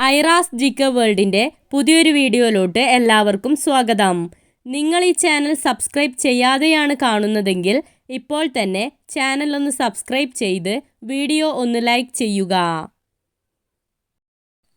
ഐറാസ് ജിക്ക വേൾഡിൻ്റെ പുതിയൊരു വീഡിയോയിലോട്ട് എല്ലാവർക്കും സ്വാഗതം. നിങ്ങൾ ഈ ചാനൽ സബ്സ്ക്രൈബ് ചെയ്യാതെയാണ് കാണുന്നതെങ്കിൽ ഇപ്പോൾ തന്നെ ചാനൽ ഒന്ന് സബ്സ്ക്രൈബ് ചെയ്ത് വീഡിയോ ഒന്ന് ലൈക്ക് ചെയ്യുക.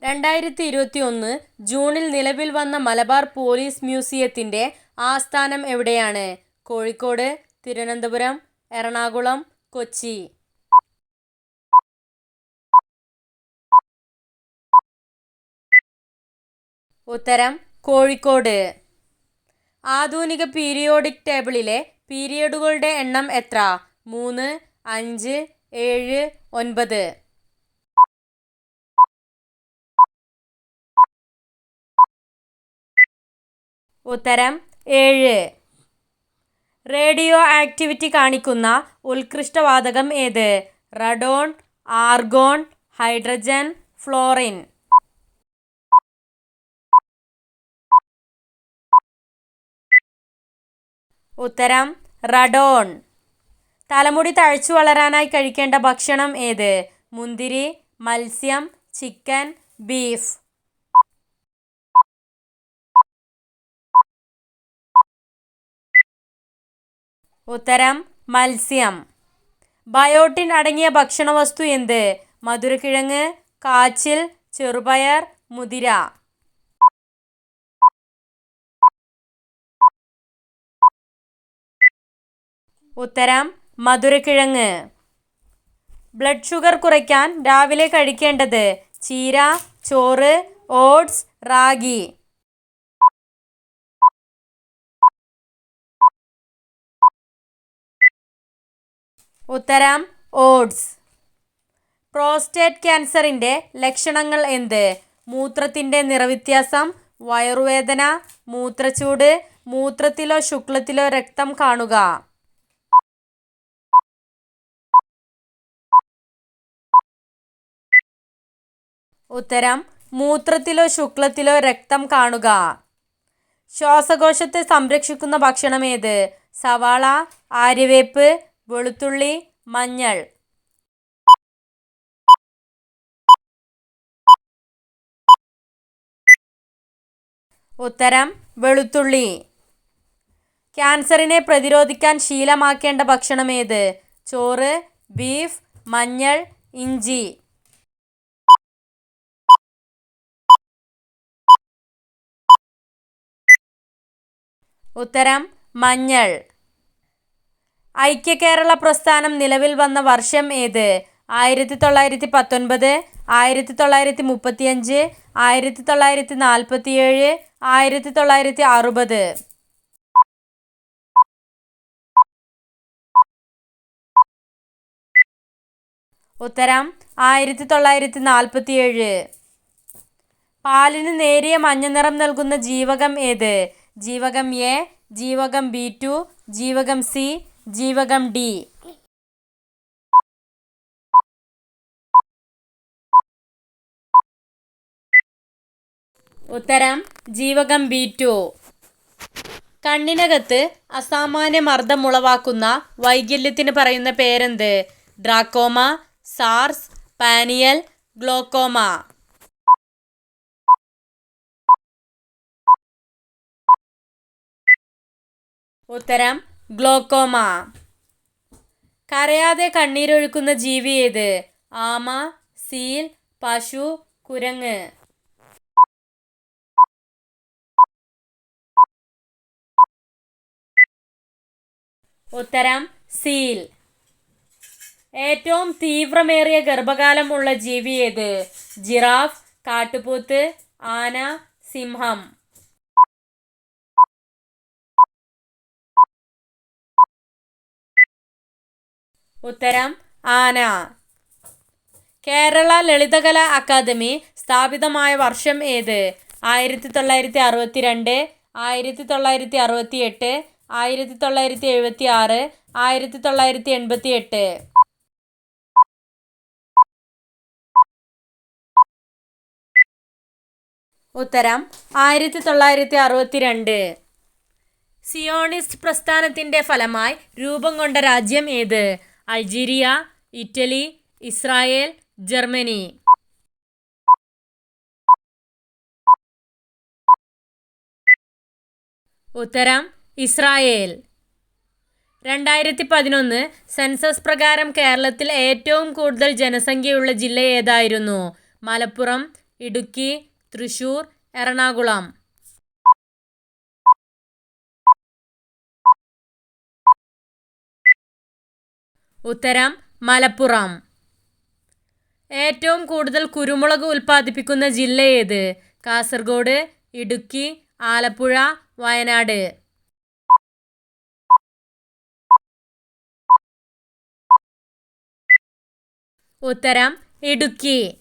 2021 ജൂണിൽ നിലവിൽ വന്ന മലബാർ പോലീസ് മ്യൂസിയത്തിൻ്റെ ആസ്ഥാനം എവിടെയാണ്? കോഴിക്കോട്, തിരുവനന്തപുരം, എറണാകുളം, കൊച്ചി. ഉത്തരം കോഴിക്കോട്. ആധുനിക പീരിയോഡിക് ടേബിളിലെ പീരിയഡുകളുടെ എണ്ണം എത്ര? 3, 5, 7, 9. ഉത്തരം 7. റേഡിയോ ആക്ടിവിറ്റി കാണിക്കുന്ന ഉത്കൃഷ്ടവാതകം ഏത്? Radon, argon, hydrogen, florin. ഉത്തരം റഡോൺ. തലമുടി തഴച്ചു വളരാനായി കഴിക്കേണ്ട ഭക്ഷണം ഏത്? മുന്തിരി, മത്സ്യം, ചിക്കൻ, ബീഫ്. ഉത്തരം മത്സ്യം. ബയോട്ടിൻ അടങ്ങിയ ഭക്ഷണവസ്തു എന്ത്? മധുരക്കിഴങ്ങ്, കാച്ചിൽ, ചെറുപയർ, മുതിര. ഉത്തരം മധുരക്കിഴങ്ങ്. ബ്ലഡ് ഷുഗർ കുറയ്ക്കാൻ രാവിലെ കഴിക്കേണ്ടത്? ചീര, ചോറ്, ഓട്സ്, റാഗി. ഉത്തരം ഓട്സ്. പ്രോസ്റ്റേറ്റ് ക്യാൻസറിൻ്റെ ലക്ഷണങ്ങൾ എന്ത്? മൂത്രത്തിൻ്റെ നിറവ്യത്യാസം, വയറുവേദന, മൂത്രച്ചൂട്, മൂത്രത്തിലോ ശുക്ലത്തിലോ രക്തം കാണുക. ഉത്തരം മൂത്രത്തിലോ ശുക്ലത്തിലോ രക്തം കാണുക. ശ്വാസകോശത്തെ സംരക്ഷിക്കുന്ന ഭക്ഷണം ഏത്? സവാള, ആര്യവേപ്പ്, വെളുത്തുള്ളി, മഞ്ഞൾ. ഉത്തരം വെളുത്തുള്ളി. ക്യാൻസറിനെ പ്രതിരോധിക്കാൻ ശീലമാക്കേണ്ട ഭക്ഷണം ഏത്? ചോറ്, ബീഫ്, മഞ്ഞൾ, ഇഞ്ചി. ഉത്തരം മഞ്ഞൾ. ഐക്യകേരള പ്രസ്ഥാനം നിലവിൽ വന്ന വർഷം ഏത്? 1919, 1935, 1947, 1960. ഉത്തരം 1947. പാലിന് നേരിയ മഞ്ഞനിറം നൽകുന്ന ജീവകം ഏത്? ജീവകം എ, ജീവകം B2, ജീവകം സി, ജീവകം ഡി. ഉത്തരം ജീവകം B2. കണ്ണിനകത്ത് അസാമാന്യ മർദ്ദം ഉളവാക്കുന്ന വൈകല്യത്തിന് പറയുന്ന പേരെന്ത്? ഡ്രാക്കോമ, സാർസ്, പാനിയൽ, ഗ്ലോക്കോമ. ഉത്തരം ഗ്ലോക്കോമ. കരയാതെ കണ്ണീരൊഴുക്കുന്ന ജീവി ഏത്? ആമ, സീൽ, പശു, കുരങ്ങ്. ഉത്തരം സീൽ. ഏറ്റവും തീവ്രമേറിയ ഗർഭകാലം ഉള്ള ജീവി ഏത്? ജിറാഫ്, കാട്ടുപോത്ത്, ആന, സിംഹം. ഉത്തരം ആന. കേരള ലളിതകലാ അക്കാദമി സ്ഥാപിതമായ വർഷം ഏത്? 1962, 1968, 1976, 1988. ഉത്തരം 1962. സിയോണിസ്റ്റ് പ്രസ്ഥാനത്തിൻ്റെ ഫലമായി രൂപം കൊണ്ട രാജ്യം ഏത്? Algeria, Italy, Israel, Germany. ഉത്തരം ഇസ്രായേൽ. 2011 സെൻസസ് പ്രകാരം കേരളത്തിൽ ഏറ്റവും കൂടുതൽ ജനസംഖ്യയുള്ള ജില്ല ഏതായിരുന്നു? മലപ്പുറം, ഇടുക്കി, തൃശൂർ, എറണാകുളം. ഉത്തരം മലപ്പുറം. ഏറ്റവും കൂടുതൽ കുരുമുളക് ഉൽപ്പാദിപ്പിക്കുന്ന ജില്ല ഏത്? കാസർഗോഡ്, ഇടുക്കി, ആലപ്പുഴ, വയനാട്. ഉത്തരം ഇടുക്കി.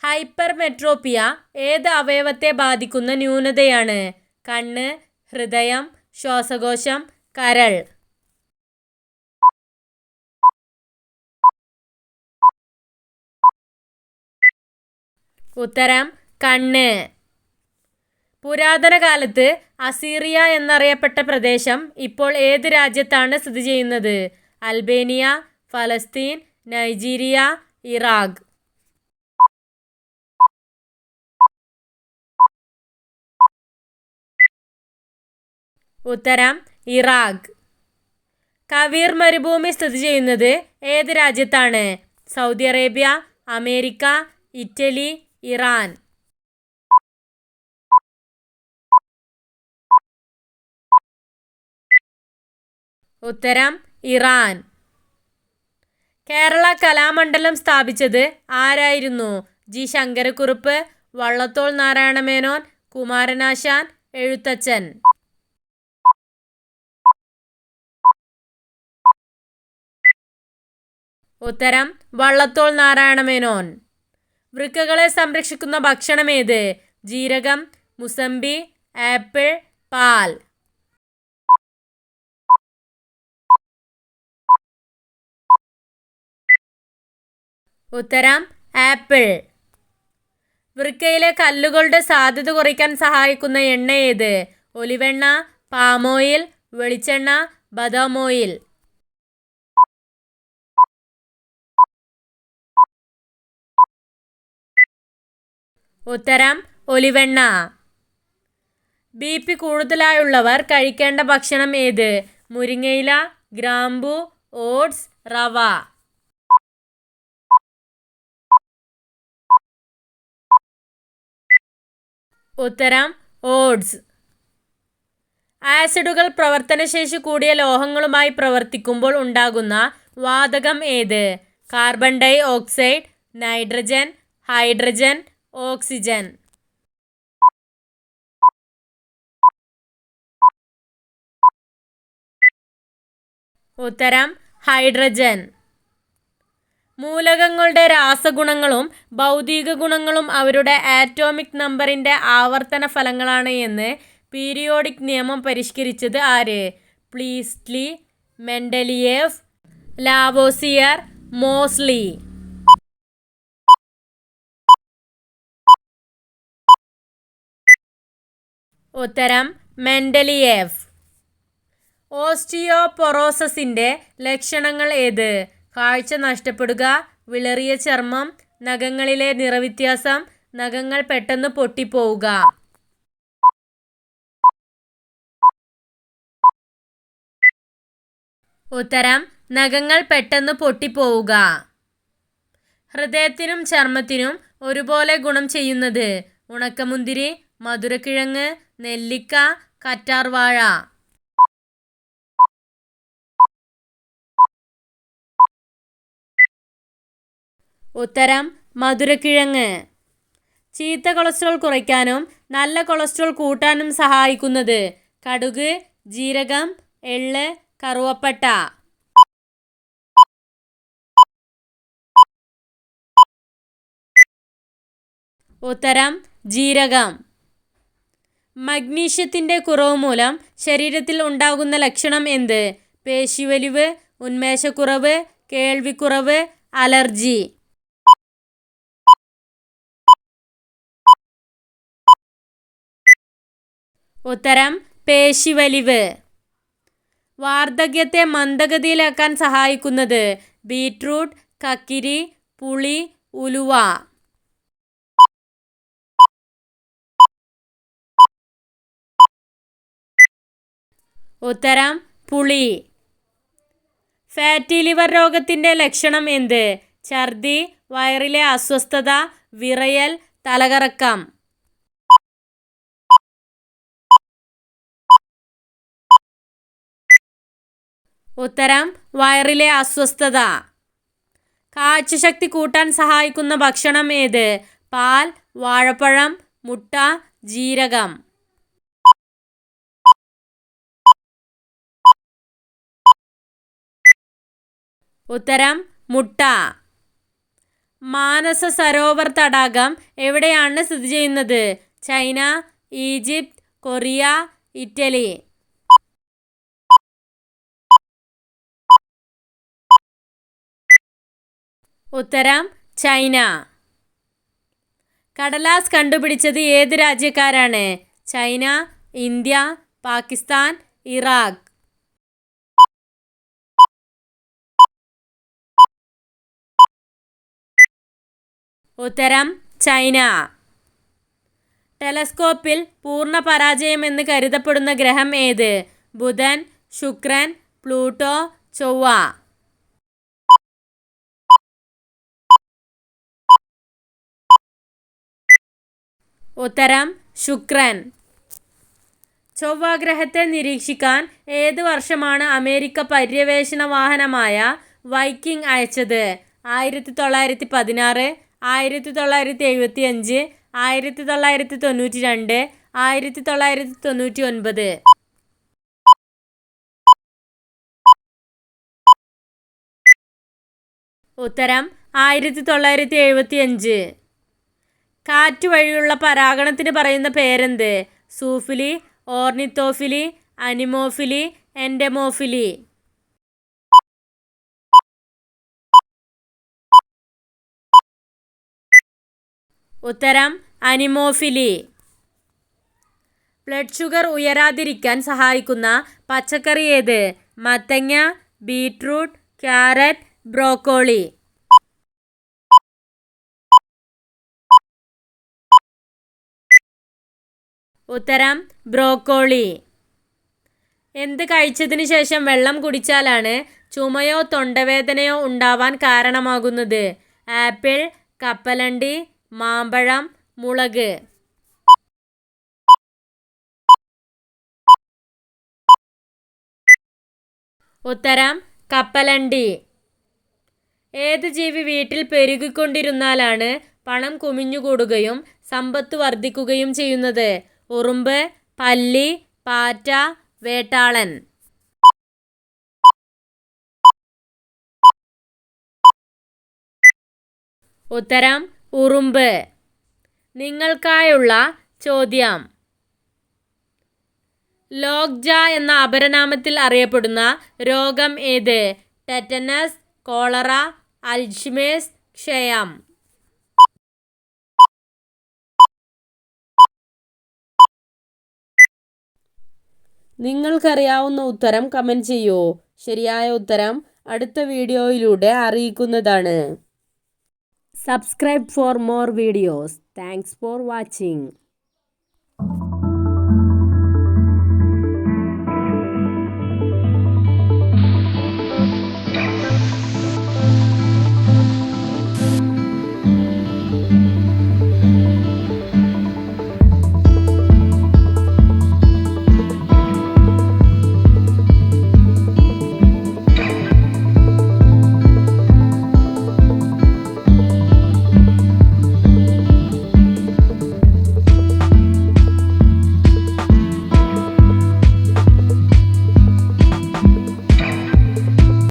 ഹൈപ്പർമെട്രോപ്പിയ ഏത് അവയവത്തെ ബാധിക്കുന്ന ന്യൂനതയാണ്? കണ്ണ്, ഹൃദയം, ശ്വാസകോശം, കരൾ. ഉത്തരം കണ്ണ്. പുരാതന കാലത്ത് അസീറിയ എന്നറിയപ്പെട്ട പ്രദേശം ഇപ്പോൾ ഏത് രാജ്യത്താണ് സ്ഥിതി ചെയ്യുന്നത്? അൽബേനിയ, ഫലസ്തീൻ, നൈജീരിയ, ഇറാഖ്. ഉത്തരം ഇറാഖ്. കവീർ മരുഭൂമി സ്ഥിതി ചെയ്യുന്നത് ഏത് രാജ്യത്താണ്? Saudi Arabia, America, Italy, Iran. ഉത്തരം ഇറാൻ. കേരള കലാമണ്ഡലം സ്ഥാപിച്ചത് ആരായിരുന്നു? ജി ശങ്കരക്കുറുപ്പ്, വള്ളത്തോൾ നാരായണ മേനോൻ, കുമാരനാശാൻ, എഴുത്തച്ഛൻ. ഉത്തരം വള്ളത്തോൾ നാരായണ മേനോൻ. വൃക്കകളെ സംരക്ഷിക്കുന്ന ഭക്ഷണം ഏത്? ജീരകം, മുസമ്പി, ആപ്പിൾ, പാൽ. ഉത്തരം ആപ്പിൾ. വൃക്കയിലെ കല്ലുകളുടെ സാധ്യത കുറയ്ക്കാൻ സഹായിക്കുന്ന എണ്ണ ഏത്? ഒലിവെണ്ണ, പാമോയിൽ, വെളിച്ചെണ്ണ, ബദാം ഓയിൽ. ഉത്തരം ഒലിവെണ്ണ. ബി.പി കൂടുതലായുള്ളവർ കഴിക്കേണ്ട ഭക്ഷണം ഏത്? മുരിങ്ങയില, ഗ്രാമ്പു, ഓട്സ്, റവ. ഉത്തരം ഓട്സ്. ആസിഡുകൾ പ്രവർത്തനശേഷി കൂടിയ ലോഹങ്ങളുമായി പ്രവർത്തിക്കുമ്പോൾ ഉണ്ടാകുന്ന വാതകം ഏത്? Carbon dioxide, nitrogen, hydrogen, oxygen. ഉത്തരം ഹൈഡ്രജൻ. മൂലകങ്ങളുടെ രാസഗുണങ്ങളും ഭൗതിക ഗുണങ്ങളും അവരുടെ ആറ്റോമിക് നമ്പറിൻ്റെ ആവർത്തന ഫലങ്ങളാണ് എന്ന് പീരിയോഡിക് നിയമം പരിഷ്കരിച്ചത് ആര്? Priestley, Mendeleev, Lavoisier, Moseley. ഉത്തരം മെൻഡലിയേഫ്. ഓസ്റ്റിയോപൊറോസിസിൻ്റെ ലക്ഷണങ്ങൾ ഏത്? കാഴ്ച നഷ്ടപ്പെടുക, വിളറിയ ചർമ്മം, നഖങ്ങളിലെ നിറവ്യത്യാസം, നഖങ്ങൾ പെട്ടെന്ന് പൊട്ടിപ്പോവുക. ഉത്തരം നഖങ്ങൾ പെട്ടെന്ന് പൊട്ടിപ്പോവുക. ഹൃദയത്തിനും ചർമ്മത്തിനും ഒരുപോലെ ഗുണം ചെയ്യുന്നത്? ഉണക്കമുന്തിരി, മധുരക്കിഴങ്ങ്, നെല്ലിക്ക, കറ്റാർവാഴ. ഉത്തരം മധുരക്കിഴങ്ങ്. ചീത്ത കൊളസ്ട്രോൾ കുറയ്ക്കാനും നല്ല കൊളസ്ട്രോൾ കൂട്ടാനും സഹായിക്കുന്നത്? കടുക്, ജീരകം, എള്ള്, കറുവപ്പട്ട. ഉത്തരം ജീരകം. മഗ്നീഷ്യത്തിൻ്റെ കുറവ് മൂലം ശരീരത്തിൽ ഉണ്ടാകുന്ന ലക്ഷണം എന്ത്? പേശിവലിവ്, ഉന്മേഷക്കുറവ്, കേൾവിക്കുറവ്, അലർജി. ഉത്തരം പേശിവലിവ്. വാർദ്ധക്യത്തെ മന്ദഗതിയിലാക്കാൻ സഹായിക്കുന്നത്? ബീറ്റ്റൂട്ട്, കക്കിരി, പുളി, ഉലുവ. ഉത്തരം പുളി. ഫാറ്റി ലിവർ രോഗത്തിൻ്റെ ലക്ഷണം എന്ത്? ഛർദി, വയറിലെ അസ്വസ്ഥത, വിറയൽ, തലകറക്കം. ഉത്തരം വയറിലെ അസ്വസ്ഥത. കാഴ്ചശക്തി കൂട്ടാൻ സഹായിക്കുന്ന ഭക്ഷണം ഏത്? പാൽ, വാഴപ്പഴം, മുട്ട, ജീരകം. ഉത്തരം മുട്ട. മാനസ സരോവർ തടാകം എവിടെയാണ് സ്ഥിതി ചെയ്യുന്നത്? China, Egypt, Korea, Italy. ഉത്തരം ചൈന. കടലാസ് കണ്ടുപിടിച്ചത് ഏത് രാജ്യക്കാരാണ്? China, India, Pakistan, Iraq. ഉത്തരം ചൈന. ടെലസ്കോപ്പിൽ പൂർണ്ണ പരാജയമെന്ന് കരുതപ്പെടുന്ന ഗ്രഹം ഏത്? ബുധൻ, ശുക്രൻ, പ്ലൂട്ടോ, ചൊവ്വ. ഉത്തരം ശുക്രൻ. ചൊവ്വ ഗ്രഹത്തെ നിരീക്ഷിക്കാൻ ഏത് വർഷമാണ് അമേരിക്ക പര്യവേഷണ വാഹനമായ വൈക്കിംഗ് അയച്ചത്? 1916, 1975, 1992, 1999. ഉത്തരം 1975. കാറ്റ് വഴിയുള്ള പരാഗണത്തിന് പറയുന്ന പേരെന്ത്? സൂഫിലി, ഓർണിത്തോഫിലി, അനിമോഫിലി, എൻഡെമോഫിലി. ഉത്തരം അനിമോഫിലി. ബ്ലഡ് ഷുഗർ ഉയരാതിരിക്കാൻ സഹായിക്കുന്ന പച്ചക്കറി ഏത്? മത്തങ്ങ, ബീറ്റ്റൂട്ട്, ക്യാരറ്റ്, ബ്രോക്കോളി. ഉത്തരം ബ്രോക്കോളി. എന്ത് കഴിച്ചതിന് ശേഷം വെള്ളം കുടിച്ചാലാണ് ചുമയോ തൊണ്ടവേദനയോ ഉണ്ടാവാൻ കാരണമാകുന്നത്? ആപ്പിൾ, കപ്പലണ്ടി, മാമ്പഴം, മുളക്. ഉത്തരം കപ്പലണ്ടി. ഏത് ജീവി വീട്ടിൽ പെരുകിക്കൊണ്ടിരുന്നാലാണ് പണം കുമിഞ്ഞുകൂടുകയും സമ്പത്ത് വർദ്ധിക്കുകയും ചെയ്യുന്നത്? ഉറുമ്പ്, പല്ലി, പാറ്റ, വേട്ടാളൻ. ഉത്തരം ഉറുമ്പ്. നിങ്ങൾക്കായുള്ള ചോദ്യം. ലോക്ജ എന്ന അപരനാമത്തിൽ അറിയപ്പെടുന്ന രോഗം ഏത്? ടെറ്റനസ്, കോളറ, അൽഷിമേഴ്സ്, ക്ഷയം. നിങ്ങൾക്കറിയാവുന്ന ഉത്തരം കമൻറ്റ് ചെയ്യൂ. ശരിയായ ഉത്തരം അടുത്ത വീഡിയോയിലൂടെ അറിയിക്കുന്നതാണ്. Subscribe for more videos. Thanks for watching.